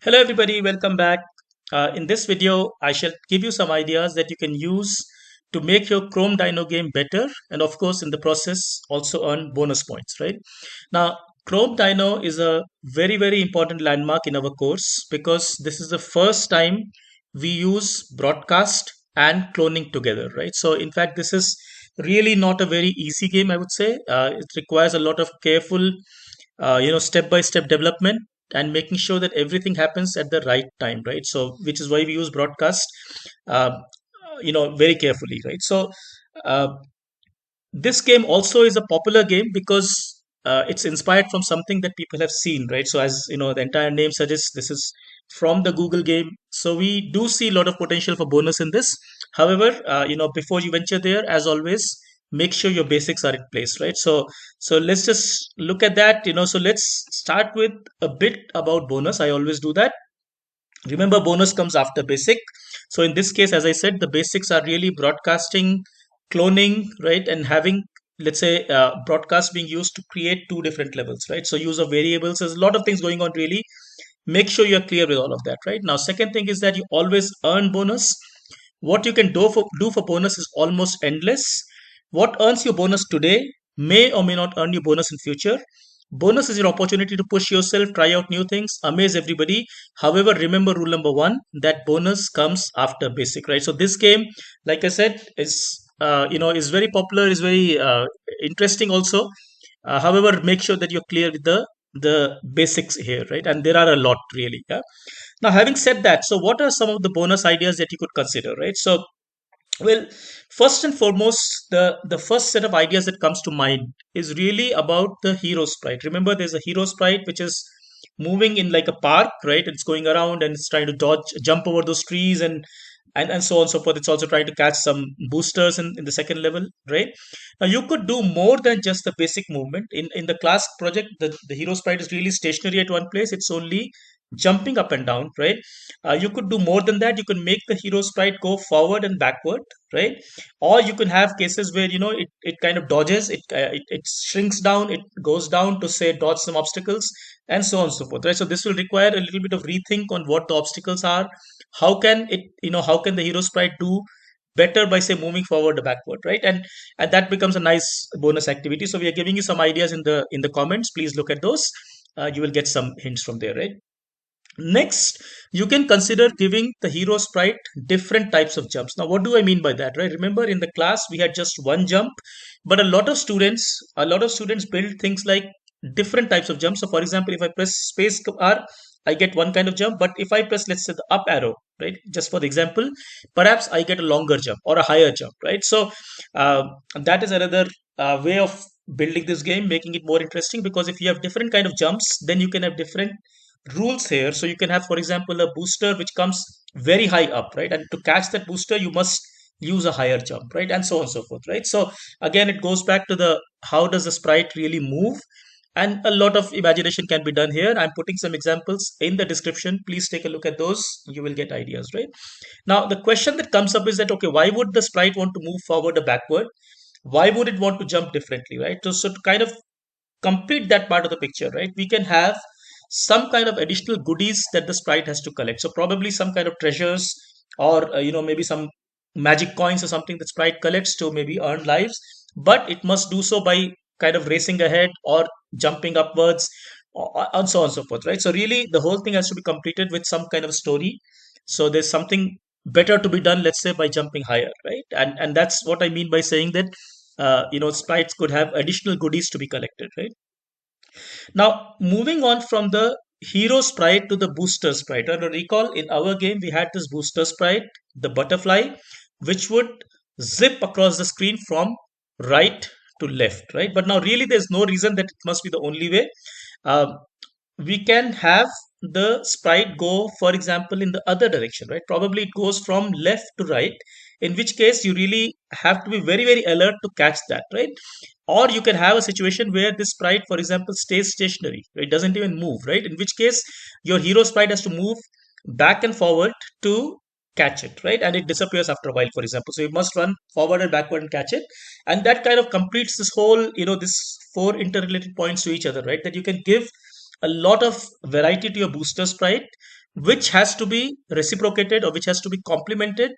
Hello everybody, welcome back. In this video, I shall give you some ideas that you can use to make your Chrome Dino game better and of course in the process also earn bonus points, right? Now, Chrome Dino is a very important landmark in our course because this is the first time we use broadcast and cloning together, right? So in fact, this is really not a very easy game, I would say. It requires a lot of careful step-by-step development and making sure that everything happens at the right time, right? So which is why we use broadcast uh, very carefully, right? So uh, this game also is a popular game because it's inspired from something that people have seen, right? So as you know, the entire name suggests, this is from the Google game. So we do see a lot of potential for bonus in this. However, before you venture there, as always, make sure your basics are in place, right? So let's just look at that. So let's start with a bit about bonus. I always do that. Remember, bonus comes after basic. So in this case, as I said, the basics are really broadcasting, cloning, right, and having, let's say, broadcast being used to create two different levels, right? So use of variables. There's a lot of things going on. Really, make sure you're clear with all of that, right? Now, second thing is that you always earn bonus. What you can do for bonus is almost endless. What earns you bonus today may or may not earn you bonus in future. Bonus is your opportunity to push yourself, try out new things, amaze everybody. However, remember rule number one, that bonus comes after basic, right? So this game, like I said, is very popular, is very interesting also. However, make sure that you're clear with the basics here, right? And there are a lot really. Yeah. Now, having said that, so what are some of the bonus ideas that you could consider, right? So, well, first and foremost, the first set of ideas that comes to mind is really about the hero sprite. Remember, there's a hero sprite which is moving in like a park, right? It's going around and it's trying to jump over those trees and so on and so forth. It's also trying to catch some boosters in the second level, right? Now you could do more than just the basic movement. In the class project, the hero sprite is really stationary at one place. It's only jumping up and down, right? You could do more than that. You can make the hero sprite go forward and backward, right? Or you can have cases where it kind of dodges, it shrinks down, it goes down to say dodge some obstacles and so on and so forth, right? So this will require a little bit of rethink on what the obstacles are. How can the hero sprite do better by say moving forward or backward, right? And that becomes a nice bonus activity. So we are giving you some ideas in the comments. Please look at those. You will get some hints from there, right? Next, you can consider giving the hero sprite different types of jumps. Now, what do I mean by that, right? Remember, in the class we had just one jump, but a lot of students build things like different types of jumps. So, for example, if I press space R, I get one kind of jump, but if I press, let's say, the up arrow, right, just for the example, perhaps I get a longer jump or a higher jump, right? So, that is another way of building this game, making it more interesting, because if you have different kind of jumps, then you can have different rules here. So you can have, for example, a booster which comes very high up, right? And to catch that booster, you must use a higher jump, right? And so on and so forth, right? So again, it goes back to the how does the sprite really move? And a lot of imagination can be done here. I'm putting some examples in the description. Please take a look at those. You will get ideas, right? Now, the question that comes up is that, okay, why would the sprite want to move forward or backward? Why would it want to jump differently, right? So to kind of complete that part of the picture, right, we can have some kind of additional goodies that the sprite has to collect. So probably some kind of treasures, or maybe some magic coins or something that sprite collects to maybe earn lives, but it must do so by kind of racing ahead or jumping upwards, and so on and so forth, right? So really the whole thing has to be completed with some kind of story. So there's something better to be done, let's say, by jumping higher, right? And that's what I mean by saying that sprites could have additional goodies to be collected, right? Now, moving on from the hero sprite to the booster sprite. Now, recall in our game, we had this booster sprite, the butterfly, which would zip across the screen from right to left, right? But now, really, there's no reason that it must be the only way. Um, we can have the sprite go, for example, in the other direction, right? Probably it goes from left to right, in which case you really have to be very alert to catch that, right? Or you can have a situation where this sprite, for example, stays stationary, it doesn't even move, right? In which case your hero sprite has to move back and forward to catch it, right? And it disappears after a while, for example. So you must run forward and backward and catch it. And that kind of completes this whole, this four interrelated points to each other, right? That you can give a lot of variety to your booster sprite which has to be reciprocated or which has to be complemented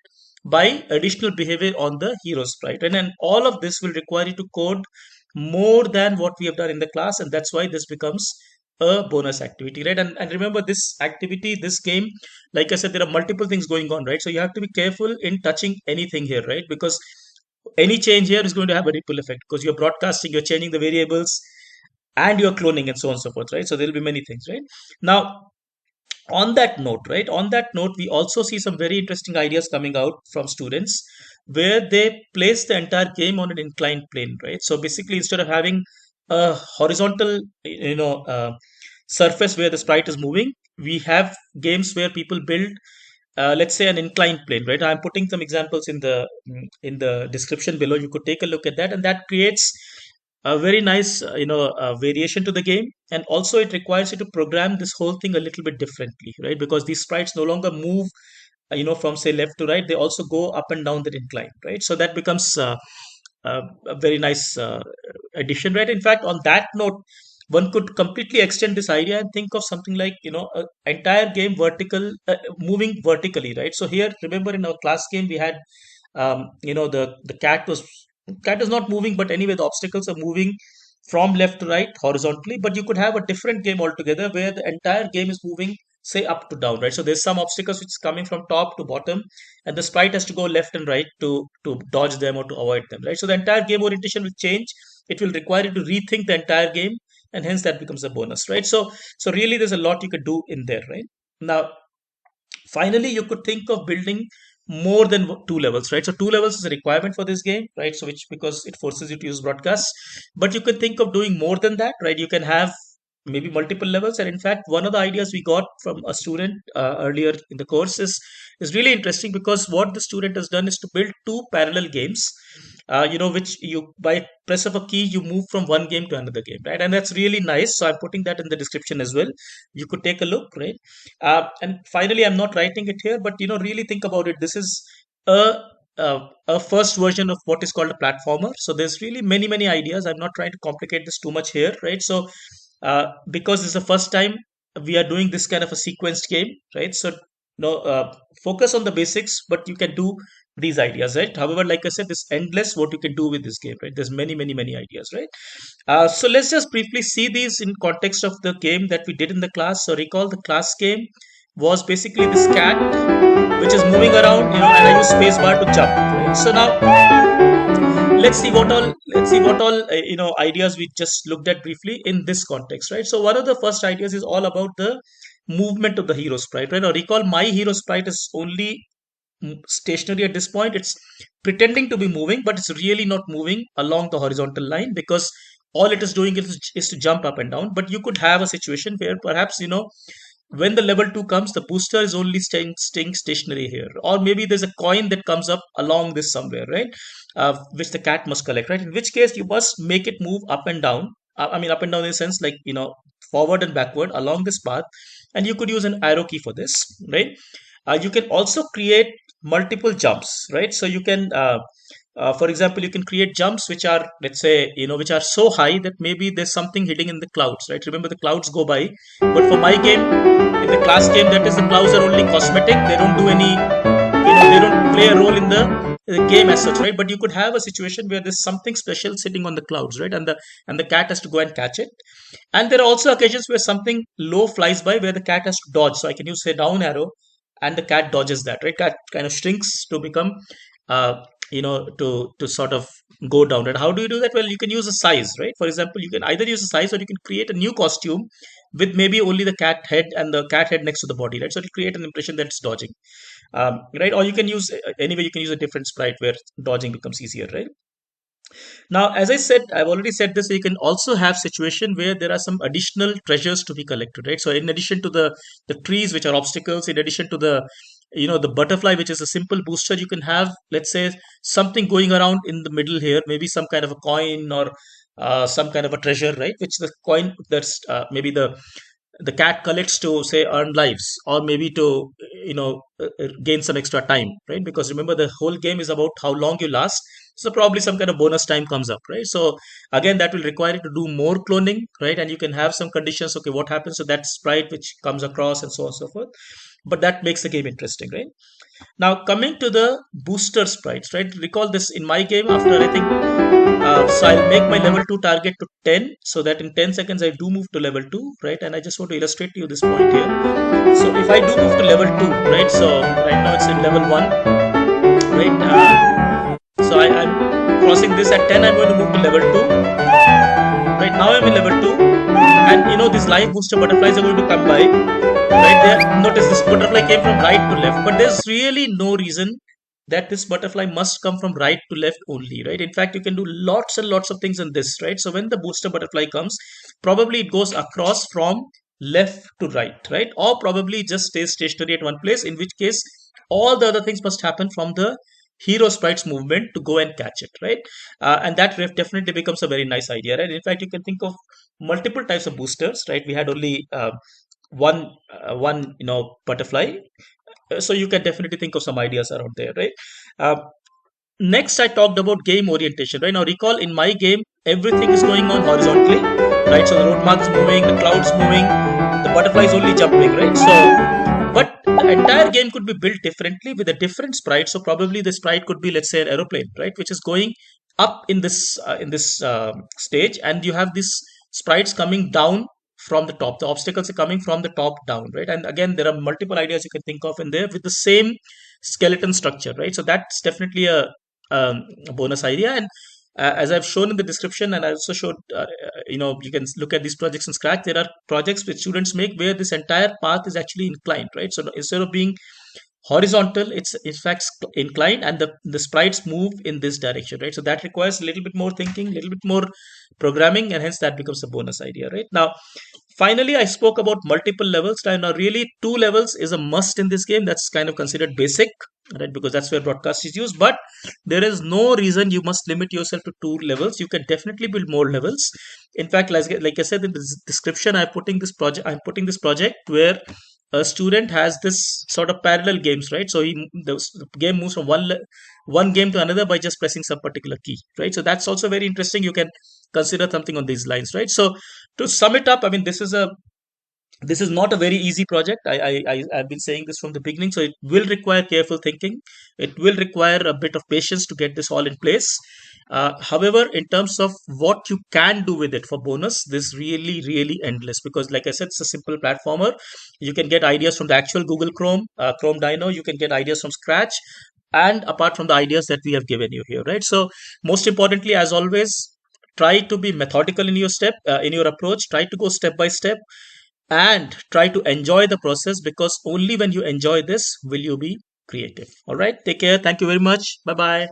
by additional behavior on the hero sprite. And then all of this will require you to code more than what we have done in the class, and that's why this becomes a bonus activity, right? And remember, this activity, this game, like I said, there are multiple things going on, right? So you have to be careful in touching anything here, right? Because any change here is going to have a ripple effect, because you're broadcasting, you're changing the variables, and you're cloning, and so on and so forth, right? So there'll be many things, right? Now, on that note, right, on that note, we also see some very interesting ideas coming out from students where they place the entire game on an inclined plane, right? So basically, instead of having a horizontal, surface where the sprite is moving, we have games where people build, let's say, an inclined plane, right? I'm putting some examples in the description below. You could take a look at that, and that creates a very nice variation to the game. And also it requires you to program this whole thing a little bit differently, right? Because these sprites no longer move from say left to right, they also go up and down that incline, right? So that becomes a very nice addition, right? In fact, on that note, one could completely extend this idea and think of something like a entire game moving vertically, right? So here, remember, in our class game we had the cat is not moving, but anyway the obstacles are moving from left to right horizontally. But you could have a different game altogether where the entire game is moving, say, up to down, right? So there's some obstacles which is coming from top to bottom, and the sprite has to go left and right to dodge them or to avoid them, right? So the entire game orientation will change. It will require you to rethink the entire game, and hence that becomes a bonus, right? So really there's a lot you could do in there, right? Now, finally, you could think of building more than two levels, right? So two levels is a requirement for this game, right? So which, because it forces you to use broadcasts, but you can think of doing more than that, right? You can have maybe multiple levels. And in fact, one of the ideas we got from a student earlier in the course is really interesting, because what the student has done is to build two parallel games, which you, by press of a key, you move from one game to another game, right? And that's really nice. So I'm putting that in the description as well. You could take a look, right? And finally, I'm not writing it here, but really think about it. This is a a first version of what is called a platformer. So there's really many ideas. I'm not trying to complicate this too much here, right? So because this is the first time we are doing this kind of a sequenced game, right? So no, focus on the basics, but you can do these ideas, right? However, like I said, it's endless what you can do with this game, right? There's many ideas, right? So let's just briefly see these in context of the game that we did in the class. So recall, the class game was basically this cat which is moving around, and I use spacebar to jump, right? So now let's see what all ideas we just looked at briefly in this context, right? So one of the first ideas is all about the movement of the hero sprite, right? Now recall, my hero sprite is only stationary at this point. It's pretending to be moving, but it's really not moving along the horizontal line, because all it is doing is to jump up and down. But you could have a situation where perhaps when the level 2 comes, the booster is only staying stationary here, or maybe there's a coin that comes up along this somewhere, right? Which the cat must collect, right? In which case you must make it move up and down. I mean, up and down in the sense, like, forward and backward along this path. And you could use an arrow key for this, right? You can also create multiple jumps, right? So you can for example, you can create jumps which are, let's say, which are so high that maybe there's something hidden in the clouds, right? Remember, the clouds go by, but for my game, in the class game, that is, the clouds are only cosmetic. They don't do any, they don't play a role in the game as such, right? But you could have a situation where there's something special sitting on the clouds, right? And the cat has to go and catch it. And there are also occasions where something low flies by, where the cat has to dodge. So I can use, say, down arrow, and the cat dodges that, right? Cat kind of shrinks to become to sort of go down. And how do you do that? Well, you can use a size, right? For example, you can either use a size, or you can create a new costume with maybe only the cat head and the cat head next to the body, right? So it'll create an impression that it's dodging, right? Or you can use, anyway, you can use a different sprite where dodging becomes easier, right? Now, as I said, I've already said this, you can also have situation where there are some additional treasures to be collected, right? So in addition to the trees, which are obstacles, in addition to the butterfly, which is a simple booster, you can have, let's say, something going around in the middle here, maybe some kind of a coin, or some kind of a treasure, right? Which the coin, that's maybe the cat collects to, say, earn lives, or maybe to gain some extra time, right? Because remember, the whole game is about how long you last. So probably some kind of bonus time comes up, right? So again, that will require you to do more cloning, right? And you can have some conditions. Okay, what happens to that sprite which comes across and so on and so forth. But that makes the game interesting, right? Now coming to the booster sprites, right? Recall this in my game after I think so I'll make my level 2 target to 10 so that in 10 seconds I do move to level 2, right? And I just want to illustrate to you this point here. So if I do move to level 2, right? So right now it's in level 1, right? So I'm crossing this at 10, I'm going to move to level 2. Right now I'm in level 2, and these live booster butterflies are going to come by. Right there, notice this butterfly came from right to left, but there's really no reason that this butterfly must come from right to left only, right? In fact, you can do lots and lots of things in this, right? So when the booster butterfly comes, probably it goes across from left to right, right? Or probably just stays stationary at one place, in which case all the other things must happen from the hero sprite's movement to go and catch it, right? And that definitely becomes a very nice idea, right? In fact, you can think of multiple types of boosters, right? We had only one butterfly, so you can definitely think of some ideas around there, right? uh, Next, I talked about game orientation, right? Now recall, in my game everything is going on horizontally, right? So the road mark is moving, the clouds moving, the butterfly is only jumping, right? So but the entire game could be built differently with a different sprite. So probably the sprite could be, let's say, an aeroplane, right, which is going up in this stage, and you have these sprites coming down from the top. The obstacles are coming from the top down, right? And again, there are multiple ideas you can think of in there with the same skeleton structure, right? So that's definitely a bonus idea. And as I've shown in the description, and I also showed, you can look at these projects in Scratch. There are projects which students make where this entire path is actually inclined, right? So instead of being horizontal, it's in fact inclined, and the sprites move in this direction, right? So that requires a little bit more thinking, a little bit more programming, and hence that becomes a bonus idea, right? Now finally, I spoke about multiple levels. Now really, 2 levels is a must in this game. That's kind of considered basic, right? Because that's where broadcast is used. But there is no reason you must limit yourself to 2 levels. You can definitely build more levels. In fact, like I said in the description, I'm putting this project where a student has this sort of parallel games, right? So the game moves from one game to another by just pressing some particular key, right? So that's also very interesting. You can consider something on these lines, right? So to sum it up, I mean, this is not a very easy project. I've been saying this from the beginning. So it will require careful thinking. It will require a bit of patience to get this all in place. However, in terms of what you can do with it for bonus, this really endless, because like I said, it's a simple platformer. You can get ideas from the actual Google Chrome, Chrome Dino. You can get ideas from Scratch, and apart from the ideas that we have given you here, right? So most importantly, as always, try to be methodical in your approach. Try to go step by step, and try to enjoy the process, because only when you enjoy this will you be creative. All right, take care. Thank you very much. Bye bye.